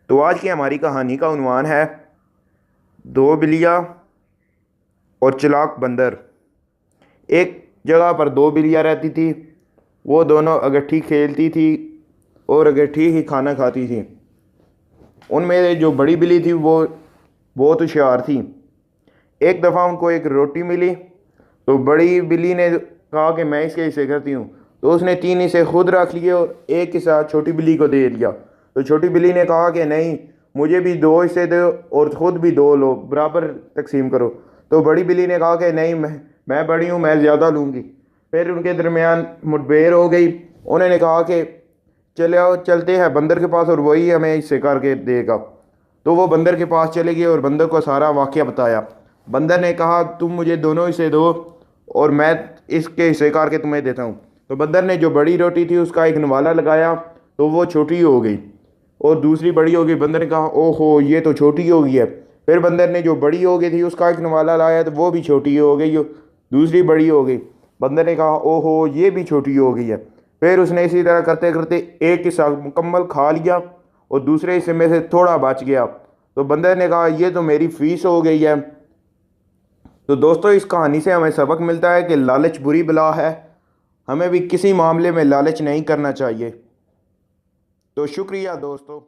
تو آج کی ہماری کہانی کا عنوان ہے دو بلیاں اور چلاک بندر۔ ایک جگہ پر دو بلیاں رہتی تھی، وہ دونوں اگٹھی کھیلتی تھی اور اگٹھی ہی کھانا کھاتی تھی۔ ان میں جو بڑی بلی تھی وہ بہت ہوشیار تھی۔ ایک دفعہ ان کو ایک روٹی ملی تو بڑی بلی نے کہا کہ میں اس کے حصے کرتی ہوں، تو اس نے 3 حصے خود رکھ لیے اور ایک حصہ چھوٹی بلی کو دے دیا۔ تو چھوٹی بلی نے کہا کہ نہیں، مجھے بھی 2 حصے دو اور خود بھی 2 لو، برابر تقسیم کرو۔ تو بڑی بلی نے کہا کہ نہیں، میں بڑی ہوں، میں زیادہ لوں گی۔ پھر ان کے درمیان مٹبیر ہو گئی۔ انہوں نے کہا کہ چلتے ہیں بندر کے پاس اور وہی ہمیں حصے کر کے دے گا۔ تو وہ بندر کے پاس چلے گئے اور بندر کو سارا واقعہ بتایا۔ بندر نے کہا تم مجھے دونوں حصے دو اور میں اس کے حصے کر کے تمہیں دیتا ہوں۔ تو بندر نے جو بڑی روٹی تھی اس کا ایک نوالا لگایا تو وہ چھوٹی ہو گئی اور دوسری بڑی ہو گئی۔ بندر نے کہا او ہو، یہ تو چھوٹی ہو گئی ہے۔ پھر بندر نے جو بڑی ہو گئی تھی اس کا ایک نوالا لایا تو وہ بھی چھوٹی ہو گئی، دوسری بڑی ہو گئی۔ بندر نے کہا او ہو، یہ بھی چھوٹی ہو گئی ہے۔ پھر اس نے اسی طرح کرتے کرتے ایک حصہ مکمل کھا لیا اور دوسرے حصے میں سے تھوڑا بچ گیا۔ تو بندر نے کہا یہ تو میری فیس ہو گئی ہے۔ تو دوستو، اس کہانی سے ہمیں سبق ملتا ہے کہ لالچ بری بلا ہے، ہمیں بھی کسی معاملے میں لالچ نہیں کرنا چاہیے۔ تو شکریہ دوستو۔